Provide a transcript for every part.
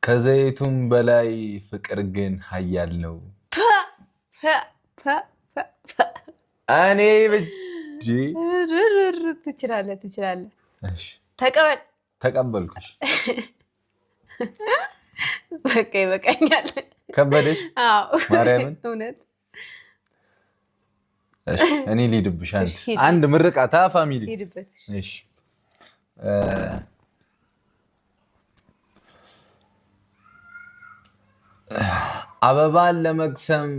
ከዘይቱም በላይ ፍቅር ግን ኃያል ነው እኔ ብቻ ትችላለህ እሺ ተቀበልኩሽ በቃ ይበቃኛል ከበደሽ አዎ ማርያምን እውነት እሺ እኔ ልሂድብሽ አንድ ምርቃታ ፋሚሊ ሂድበት እሺ አበባን ለመቅሰም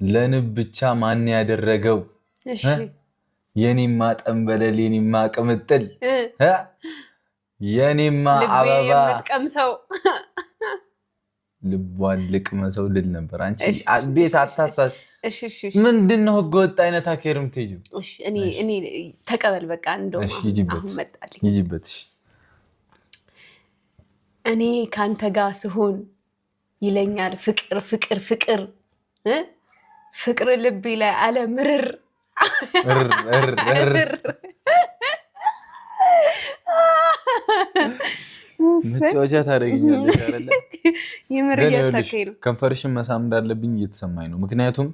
ለንብ ብቻ ማን ያደረገው እሺ የኔማ ጠንበለል የኔማ ቅምጥል የኔማ አበባ የምትቀምሰው ልቧን ልቅመሰው ልል ነበር አንቺ ቤት አታሳስ እሺ ምንድነው ህገወጥ አይነት አከርም ትይጁ እሺ እኔ ተቀበል በቃ እንደው አሁን መጣልኝ ይጂበት እሺ እኔ ካንተ ጋር ስሆን ይለኛል ፍቅር ፍቅር ፍቅር ፍቅር ልብ ላይ አለ ምርር ምትወጃ ታረጋኛለሽ አይደለ ይምር ያሳከኝ ነው ከንፈርሽን መሳም እንዳለብኝ እየተሰማኝ ነው ምክንያቱም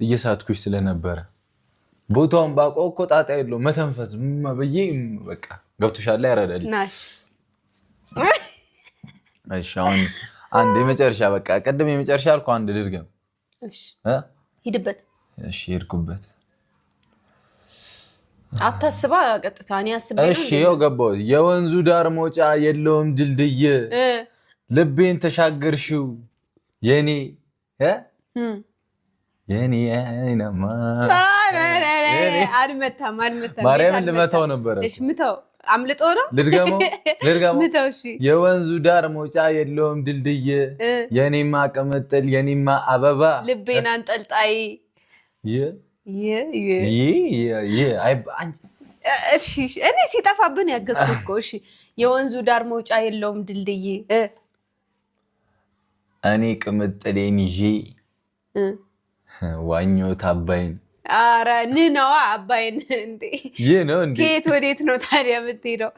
እየሳትኩሽ ስለነበረ ቦታውን ባቆ ጣጣ የለው መተንፈስ በየ በቃ ገብቶሻል ያረዳል እሺ አሁን አንድ የመጨረሻ በቃ ቀደም የመጨረሻ አልኩ አንድ ድርገም እሺ ሂድበት እሺ ሄድኩበት አታስባ ቀጥታኒ አስበኝ እሺ ይኸው ገባው የወንዙ ዳር ሞጫ የለውም ድልድይ ልቤን ተሻገርሽው የኔ የኔ አይናማ አልመታም ማርያምን ልመታው ነበር እሺ ምታው አምልጦ ነው ልድገመው ምታው እሺ የወንዙ ዳር ሞጫ የለውም ድልድይ የኔማ ቅምጥል የኔማ አበባ ልቤን አንጠልጣይ እሺ እኔ ሲጠፋብን ያገዝኩ እሺ የወንዙ ዳር መውጫ የለውም ድልድይ እኔ ቅምጥሌን ይዤ ዋኞት አባይን አረ ንነዋ አባይን እንዴ ነው እንዴ ከየት ወዴት ነው ታዲያ የምትሄደው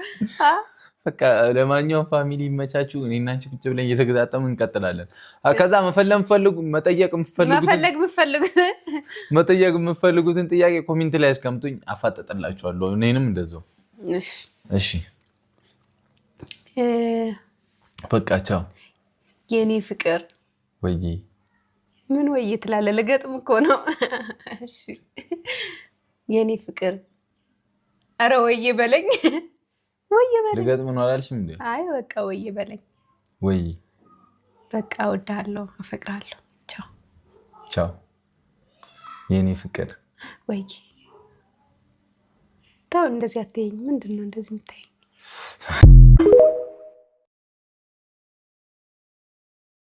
በቃ ለማንኛውም ፋሚሊ ይመቻችሁ እኔና አንቺ ቁጭ ብለን እየተገጣጠምን እንቀጥላለን ከዛ መጠየቅ የምትፈልጉትን ጥያቄ ኮሜንት ላይ አስቀምጡኝ አፋጠጥላችኋለሁ እኔንም እንደዛው እሺ በቃ ቻው የኔ ፍቅር ወይ ምን ወይ ትላለህ ለገጥም እኮ ነው እሺ የኔ ፍቅር አረ ወይ በለኝ ለገጥም ነው አላልሽም እንዴ አይ በቃ ወይ በለኝ ወይ በቃ ወዳለሁ አፈቅራለሁ ቻው ቻው የኔ ፍቅር ወይ ታው እንደዚህ አትይኝ ምንድነው እንደዚህ የምታይኝ